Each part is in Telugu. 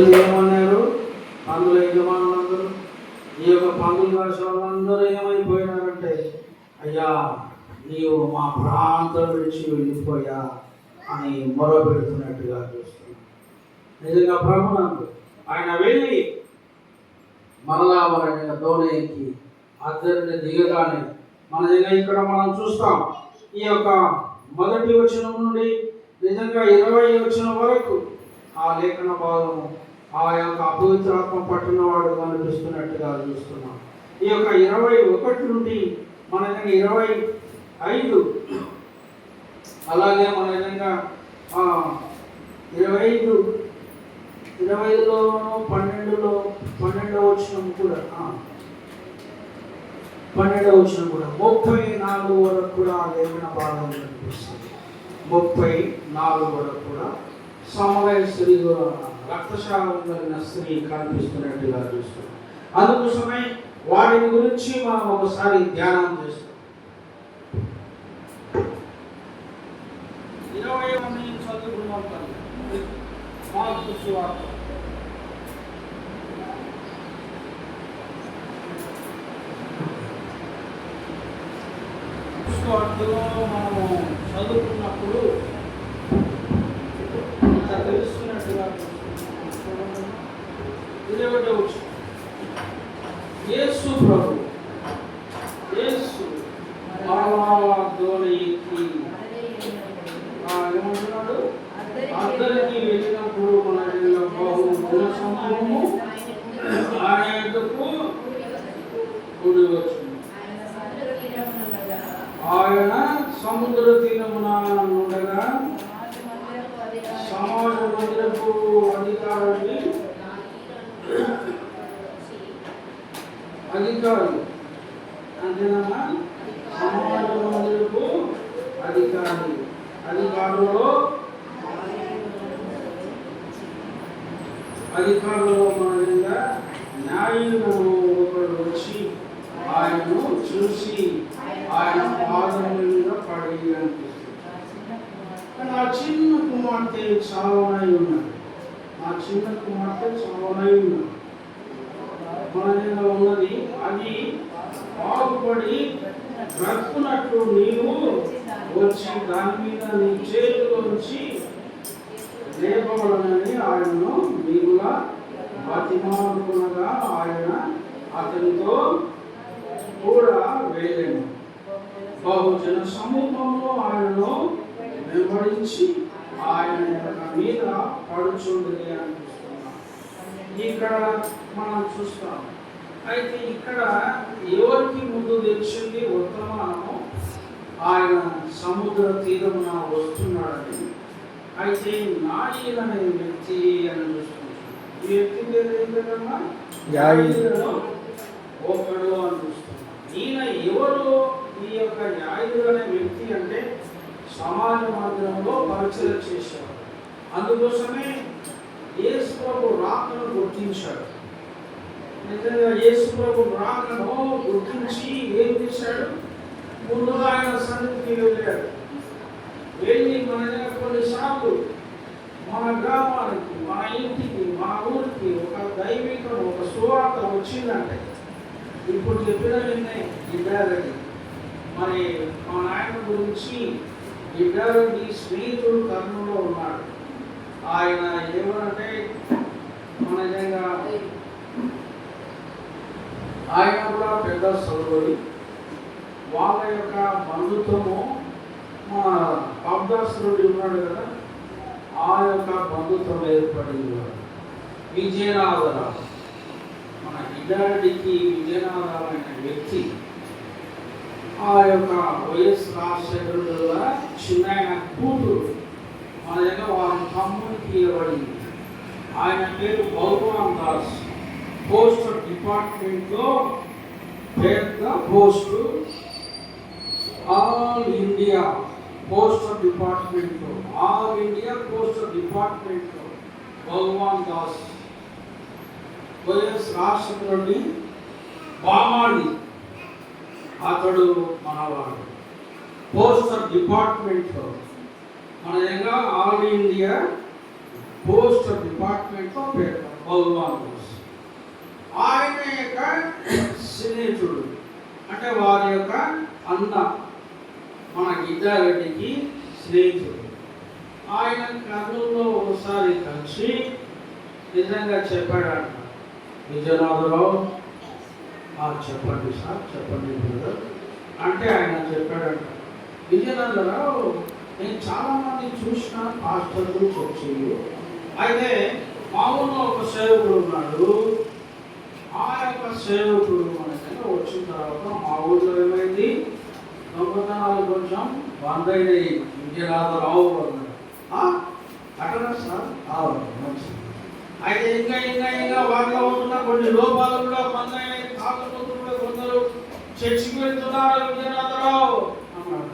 ఏమన్నారు పందుల యజమానులందరూ, ఈ యొక్క పందులు కాసే వాళ్ళందరూ ఏమైపోయినారంటే, అయ్యా నీవు మా ప్రాంతం విడిచి వెళ్ళిపోయా అని మొర పెడుతున్నట్టుగా చూస్తున్నాం. నిజంగా ప్రభునందు ఆయన వెళ్ళి మరలా మన దోణికి అద్దరిని దిగగానే మన దగ్గర ఇక్కడ మనం చూస్తాం. ఈ యొక్క మొదటి వచనం నుండి నిజంగా 20 వచనం వరకు ఆ లేఖన భాగం ఆ యొక్క అపవిత్రాత్మ పట్టినవాడు కనిపిస్తున్నట్టుగా చూస్తున్నాం. ఈ యొక్క 21 నుండి మన దగ్గర 25 అలాగే మన విధంగా 25లోనూ 12వ వచనం కూడా 12వ వచనం కూడా 34 వరకు కూడా లేఖన భాగం కనిపిస్తుంది. 34 వరకు కూడా సమవయ స్త్రీ రక్తస్రావం కలిగిన స్త్రీ కనిపిస్తున్నట్టుగా చూస్తున్నాం. అందుకోసమే వాటిని గురించి మనం ఒకసారి ధ్యానం చేస్తాం. 20 చదువుకున్నాం. మార్కు సువార్త మనము చదువుకున్నప్పుడు తెలుస్తున్నట్టుగా యేసు ప్రభు దోణికి ఏమంటున్నాడు? అద్దరికి వెళ్ళినప్పుడు మన బహు సమూహము ఆయనకు కూడి వచ్చింది. ఆయన సముద్ర తీరమున ఉండగా సమాజ మందిరపు అధికారి అంతేనా? సమాజ మందిరపు అధికారులలో మన న్యాయులు ఒకడు వచ్చి ఆయనను చూసి ఆయన పాదముల మీద పడి అనిపిస్తుంది. కానీ ఆ చిన్న కుమార్తె చావనై ఉన్నది. మన దగ్గర ఉన్నది. అది బాగుపడి బ్రతుకున్నట్లు నీవు వచ్చి దాని మీద నీ చేతిలో వచ్చి లేపబడనని ఆయనను నీవుగా బతిమాలుకునగా ఆయన అతనితో కూడా వెళ్ళాను. బహుజన సమూహంలో ఆయనను వెంబడించి ఆయన మీద పడుచుండని అనిపిస్తున్నాం. ఇక్కడ మనం చూస్తాం. అయితే ఇక్కడ ఎవరికి ముందు తెలిసింది వర్తమానము ఆయన సముద్ర తీరమున వస్తున్నాడని. అయితే నాయన అనే వ్యక్తి అని చూస్తున్నాం. ఈ వ్యక్తి పేరు ఏంటన్నా? ఒకడు అని చూస్తున్నాం. ఈయన ఎవరు? ఈ యొక్క యాయుడు అనే వ్యక్తి అంటే సమాజ మందిరంలో పరిచయం చేశాడు. అందుకోసమే యేసు ప్రభు రాకను గుర్తించాడు. నిజంగా యేసు ప్రభు రాకను గుర్తించి ఏం చేశాడు? ముందుగా ఆయన సన్నిధికి వెళ్ళాడు. వెళ్ళి మన కొన్నిసార్లు మన గ్రామానికి, మన ఇంటికి, మన ఊరికి ఒక దైవికం, ఒక సువార్త వచ్చిందంటే ఇప్పుడు చెప్పిన గిడ్డారెడ్డి మరి మా నాయన గురించి గిడ్డారెడ్డి స్నేహితుడు కర్నూలులో ఉన్నాడు. ఆయన ఏమనంటే మన నిజంగా ఆయన కూడా పెద్ద సోదరుడు. వాళ్ళ యొక్క బంధుత్వము మా పాపదాసురుడు ఉన్నాడు కదా, ఆ యొక్క బంధుత్వం ఏర్పడింది. విజయనాథరావు మన గిడ్డారెడ్డికి విజయనాథరావు వ్యక్తి ఆ యొక్క వైఎస్ రాజశేఖరుడు చిన్న కూతురు మన దగ్గర వారి తమ్ముడికి ఇవ్వబడింది. ఆయన పేరు భగవాన్ దాస్. పోస్టల్ డిపార్ట్మెంట్లో పెద్ద పోస్టు, ఆల్ ఇండియా పోస్టల్ డిపార్ట్మెంట్లో భగవాన్ దాస్ వైఎస్ రాజశేఖరుడి బామాడి అతడు మనవాడు. పోస్టల్ డిపార్ట్మెంట్లో మన దగ్గర ఆల్ ఇండియా పోస్టల్ డిపార్ట్మెంట్లో పేరు భగవాన్ ఆయన యొక్క స్నేహితుడు, అంటే వారి యొక్క అన్న, మన గిడ్డారెడ్డికి స్నేహితుడు. ఆయన కర్నూలులో ఒకసారి కలిసి నిజంగా చెప్పాడంట, విజయనాథరావు చెప్పండి సార్, చెప్పండి బ్రదర్ అంటే ఆయన చెప్పాడంట, విజయనాథరావు నేను చాలామంది చూసిన పాస్టర్లు చర్చలు, అయితే మా ఊళ్ళో ఒక సేవకుడు ఉన్నాడు. ఆ యొక్క సేవకుడు మనకైనా వచ్చిన తర్వాత మా ఊళ్ళో ఏమైంది, దొంగతనాలు కొంచెం బంద్ అయినాయి. విజయనాథరావు అన్నాడు, అటనా సార్ మంచిది. అయితే ఇంకా వాటిలో ఉంటున్న కొన్ని లోపాలు కూడా బంద్ అయినాయి. కాకపోతే కూడా కొందరు చర్చికి వెళ్తున్నారు విజయనాథరావు అన్నాడు.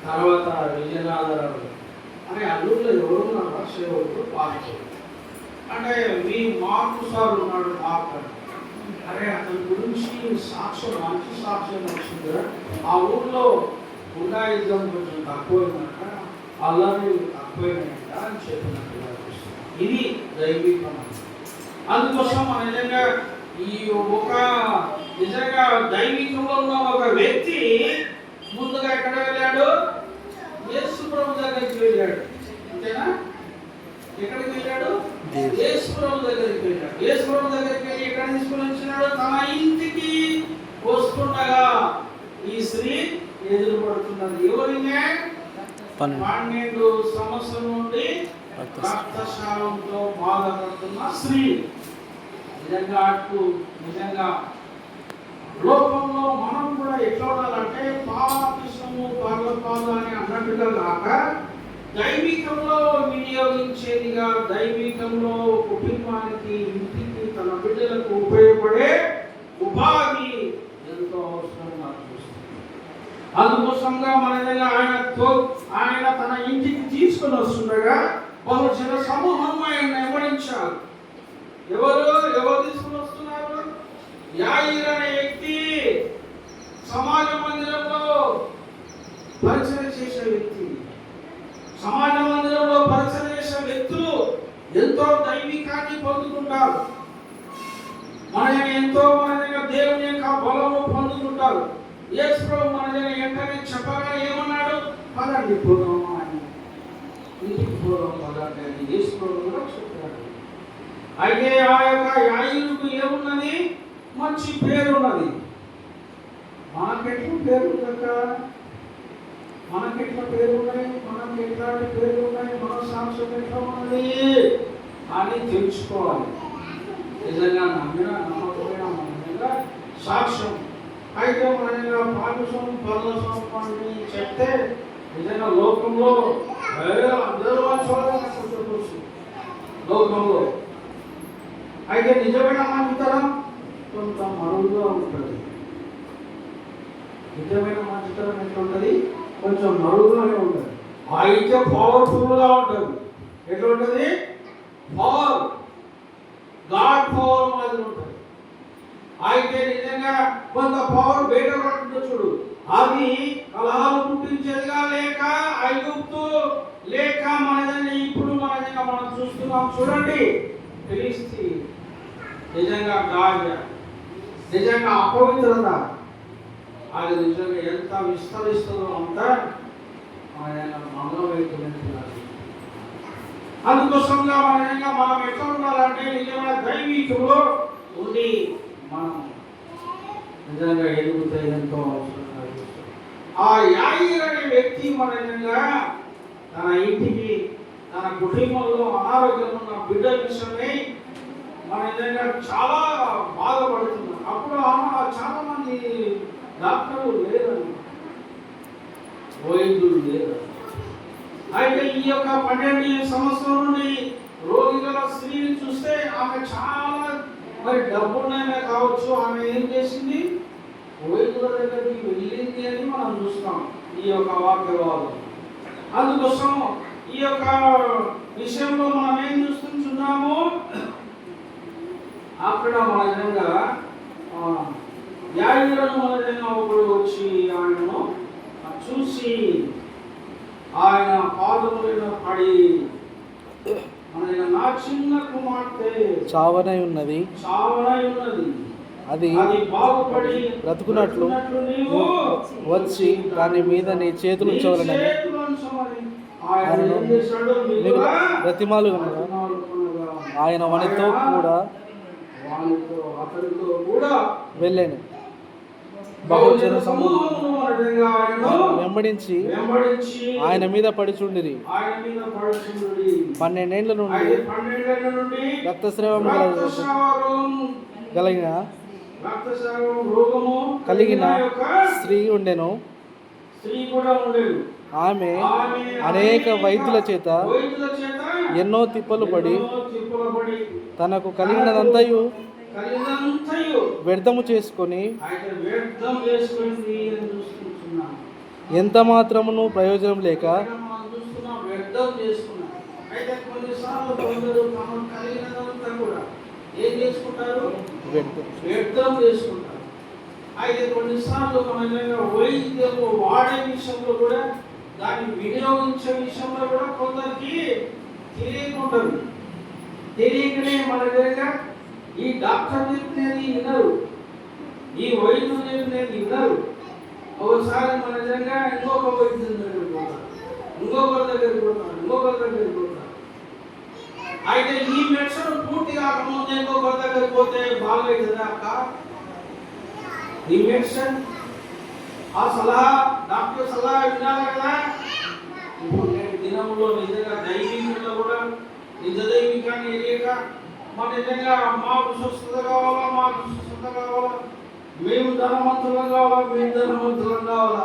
తర్వాత విజయనాథరావు అనే అల్లుల్లో ఎవరున్నారా సేవకుడు పాస్టర్ అంటే మీ మార్కు సార్ ఉన్నాడు. అరే అతని గురించి సాక్ష్యం, మంచి సాక్ష్యం వచ్చింది. ఆ ఊళ్ళో గుండాయుద్ధం కొంచెం తక్కువైందంట, అల్లరి తక్కువైనాయంట అని చెప్పినట్టుగా ఇది దైవికం. అందుకోసం మన నిజంగా ఈ ఒక నిజంగా దైవికంలో ఉన్న ఒక వ్యక్తి ముందుగా ఎక్కడ వెళ్ళాడు, యేసు ప్రభు దగ్గరికి వెళ్ళాడు. అంతేనా? ఎక్కడికి వెళ్ళాడు? యేసు ప్రభు దగ్గరికి వెళ్ళాడు. యేసు ప్రభు దగ్గరికి వెళ్ళి ఎక్కడ తీసుకుని వచ్చినాడు, తన ఇంటికి వస్తుండగా ఈ స్త్రీ ఎదురు పడుతున్నది. ఎవరినే? 12 సంవత్సరం నుండి రక్తస్రావంతో బాధపడుతున్న స్త్రీ. నిజంగా లోకంలో మనం కూడా ఎట్లా ఉండాలంటే పాపిసము పర్లపాలు అని అన్నట్టుగా కాక దైవికంలో వినియోగించేదిగా, దైవికంలో కుటుంబానికి, ఇంటికి, తన బిడ్డలకు ఉపయోగపడే ఉపాధి ఎంతో అవసరం నాకు చూస్తుంది. అందుకోసంగా మన ఆయన తన ఇంటికి తీసుకుని వస్తుండగా బహుజన సమూహం ఆయన వెంబడించారు. ఎవరు తీసుకుని వస్తున్నారు? యాయిర్ అనే వ్యక్తి, సమాజ మందిరంలో పరిచయం చేసే వ్యక్తి. సమాజ మందిరంలో పరిచయం చేసే వ్యక్తులు ఎంతో దైవికాన్ని పొందుకుంటారు. మన దేవుని యొక్క బలము పొందుకుంటారు. యేసు ప్రభు మన వెంటనే చెప్పగా ఏమన్నాడు, పదండి పోదాం అని, ఇంటికి పోదాం పదండి అని యేసు ప్రభు కూడా చెప్పాడు. అయితే ఆ యొక్క యాయిరుకు ఏమున్నది, మంచి పేరు ఉన్నది. మనకెట్లా పేరు ఉందక, మనకెట్లా పేరు ఉన్నాయి, మనకి ఎట్లాంటి పేరు ఉన్నాయి, మన సాక్ష్యం ఎట్లా ఉన్నది అని తెలుసుకోవాలి. నిజంగా నమ్మకపోయినా మన మీద సాక్ష్యం. అయితే మన పాఠశం పర్లసం అని చెప్తే నిజంగా లోకంలో అందరూ చూడవచ్చు లోకంలో. అయితే నిజమైన మంచితనం కొంత మరుగుగా ఉంటుంది. నిజమైన మంచితనం ఎట్లా ఉంటుంది, కొంచెం మరుగుగానే ఉంటుంది. అయితే పవర్ఫుల్గా ఉంటుంది. ఎట్లా ఉంటుంది? పవర్, గాడ్ పవర్ మాదిరి ఉంటుంది. అయితే నిజంగా కొంత పవర్ బయట పడుతుంది చూడు, అది కలహాలు పుట్టించేదిగా, లేక ఐగుప్తు, లేక మనదని ఇప్పుడు మనం చూస్తున్నాం చూడండి, ఫిలిస్తీ, నిజంగా గాజా, నిజంగా అపవిత్రత, అది నిజంగా ఎంత విస్తరిస్తుందో అంతా మనలో వైపున్నారు. అందుకోసంగా మనం ఎట్లా ఉండాలంటే నిజమైన దైవికంలో ఉండి మనం నిజంగా ఎదుగుతాయి ఎంతో అవసరం. ఆ యాయిర్ అనే వ్యక్తి నిజంగా తన ఇంటికి, తన కుటుంబంలో అనారోగ్యం ఉన్న బిడ్డ విషయమై నిజంగా చాలా బాధపడుతున్నారు. అప్పుడు చాలా మంది డాక్టర్లు లేరని, వైద్యులు లేరు. అయితే ఈ యొక్క 12 సంవత్సరం నుండి రోగి గల స్త్రీని చూస్తే ఆమె చాలా డబ్బున్నైనా కావచ్చు, ఆమె ఏం చేసింది, వైద్యుల దగ్గరికి వెళ్ళింది అని మనం చూస్తాం ఈ యొక్క వాక్యవాదం. అందుకోసం ఈ యొక్క విషయంలో మనం ఏం చూస్తున్నాము, అక్కడ మన నిజంగా యాయిరును మన నిజంగా ఒకడు వచ్చి ఆయనను చూసి ఆయన పాదములను పడి మన నా చిన్న కుమార్తె చావనై ఉన్నది, అది బాగుపడి బ్రతుకున్నట్లు వచ్చి దాని మీద నీ చేతులు ఉంచవలనని ఆయనను బ్రతిమాలు ఆయన వానితో కూడా వెళ్ళాను. బహుజన సమూహం వెంబడించి ఆయన మీద పడిచుండిరి. 12 ఏళ్ల నుండి రక్తస్రావం కలిగిన స్త్రీ ఉండెను. ఆమె అనేక వైద్యుల చేత ఎన్నో తిప్పలు పడి తనకు కలిగినదంతయు వ్యర్థము చేసుకొని ఎంత మాత్రమును ప్రయోజనం లేక వ్యర్థం చేసుకుంటారు. అయితే కొన్నిసార్లు మన వైద్యము వాడే విషయంలో కూడా దాన్ని వినియోగించే విషయంలో కూడా కొందరికి తెలియకుంటుంది. తెలియకనే మన దగ్గర ఈ డాక్టర్ చెప్పినది వినరు, ఈ వైద్యులు చెప్పినది వినరు. ఒకసారి మన దగ్గర ఇంకొక వైద్యుల దగ్గరికి పోతారు, ఇంకొకరి దగ్గరికి పోతారు. అయితే ఈ మెడిసిన్ పూర్తి కాకముందే ఇంకొకరి దగ్గరికి పోతే బాగవుతుందా అక్క? ఈ మెడిసిన్ ఆ సలహా డాక్టర్ సలహా వినాలి కదా. ఇప్పుడు నేటి దినంలో నిజంగా దైవికంలో కూడా నిజ దైవికాన్ని ఎరియక మన నిజంగా మాకు స్వస్థత కావాలా, మేము ధనవంతులం కావాలా.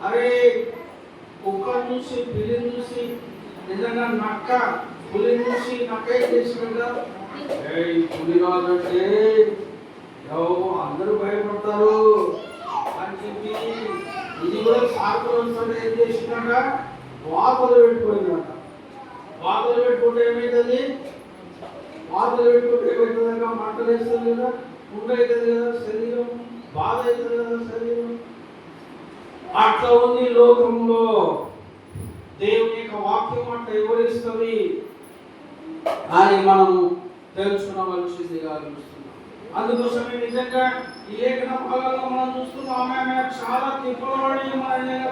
అరే కుక్కను చూసి పిల్లిని చూసి నిజంగా నక్క పులిని చూసి నక్కే చేసినట్టుగా పులి రాదంటే అందరూ భయపడతారు అని చెప్పి ఇది కూడా సాకులు ఏం చేసినాక వాతలు పెట్టుకుంటే ఏమవుతుంది? మంటలు వేస్తుంది కదా, పుండు అవుతుంది కదా శరీరం, బాధ అవుతుంది కదా శరీరం. అట్లా ఉంది లోకంలో. దేవుని యొక్క వాక్యం అట్లా వివరిస్తుంది అని మనం తెలుసుకునవలసిందిగా చూస్తున్నాం. అందుకోసమే నిజంగా ఈ లేఖన భాగాల్లో మనం చూస్తున్నాం. ఆమె చాలా తిప్పలబడి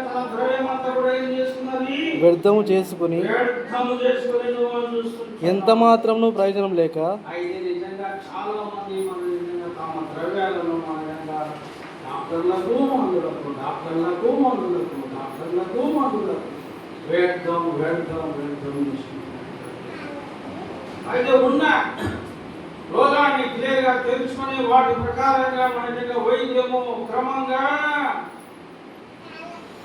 తన ద్రవ్యం అంతా కూడా ఏం చేసుకున్నది? వ్యర్థము చేసుకుని ఎంత మాత్రం ప్రయోజనం లేక. అయితే నిజంగా చాలా మంది మన నిజంగా తమ ద్రవ్యాలను డాక్టర్లకు వ్యర్థం అయితే ఉన్న రోగాన్ని క్లియర్గా తెలుసుకొని వాటి ప్రకారంగా మన దగ్గర వైద్యము క్రమంగా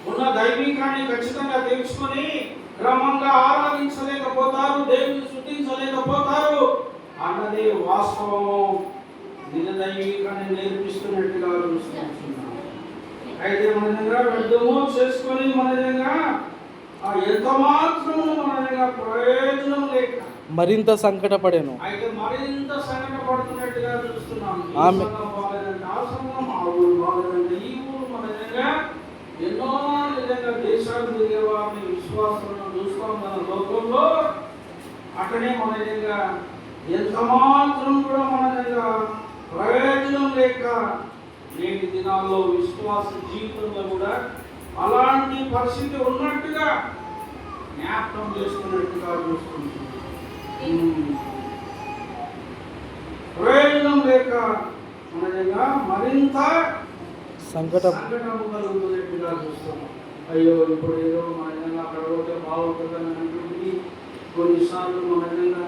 ఉన్న దైవికాన్ని ఖచ్చితంగా తెలుసుకొని క్రమంగా ఆరాధించలేకపోతారు, దేవుని స్తుతించలేకపోతారు అన్నది వాస్తవము. నిజ దైవికాన్ని నేర్పిస్తున్నట్టుగా చూస్తున్నాం. అయితే మన దగ్గర వ్యర్థము చేసుకొని మన దగ్గర ఎంత మాత్రము మన దగ్గర ప్రయోజనం లేక మరింత సంకటపడాను. అయితే మరింత సంకటపడుతున్నట్టుగా చూస్తున్నాం. ఈ ఊరు మన దగ్గర ఎన్నో నిజంగా దేశాలు తిరిగే వారిని విశ్వాసాలను చూస్తాం మన లోకంలో. అక్కడే మన దగ్గర ఎంత మాత్రం కూడా మన దగ్గర ప్రయోజనం లేక నేటి దినాల్లో విశ్వాస జీవితంలో కూడా అలాంటి పరిస్థితి ఉన్నట్టుగా జ్ఞాపకం చేసుకున్నట్టుగా చూస్తున్నాం. ప్రయోజనం లేక మన దగ్గర మరింత సంకటము కలుగుతున్నట్టుగా చూస్తున్నాం. అయ్యో ఇప్పుడు ఏదో మన విధంగా అక్కడ పోతే బాగుంటుందని అనుకుంటుంది. కొన్నిసార్లు మన విధంగా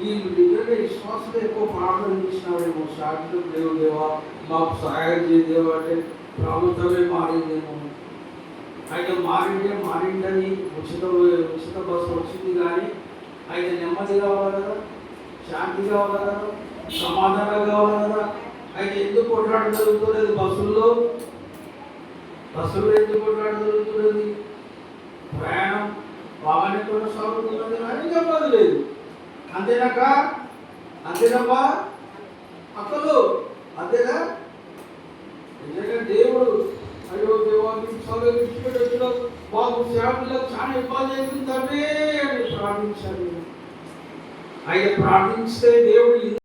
ఈ నిజంగా విశ్వాసంలో ఎక్కువ ప్రార్థన చేసినారేమో. సాక్షులు దేవుడు దేవా మాకు సహాయం చేయదేవా అంటే ప్రభుత్వమే మారిందేమో. అయితే మారిందని ఉచిత బస్సు వచ్చింది, కానీ అయితే నెమ్మది కావాలి కదా, శాంతి కావాలి కదా, సమాధానం కావాలి కదా. అయితే ఎందుకు కొట్లాట జరుగుతున్నది? బస్సుల్లో ఎందుకు కొట్లాట జరుగుతున్నది? ప్రయాణం బాగానే కొనసాగుతున్నది కానీ చెప్పదు లేదు. అంతేనాక అంతేనమ్మా అక్కలు అంతేనా? నిజంగా దేవుడు అయ్యో దేవానికి చదువు విడిచిపెట్టొచ్చిన బాబు సేవలకు చాలా ఇబ్బంది అవుతుందంటే అని ప్రార్థించాను. ఆయన ప్రార్థిస్తే దేవుడు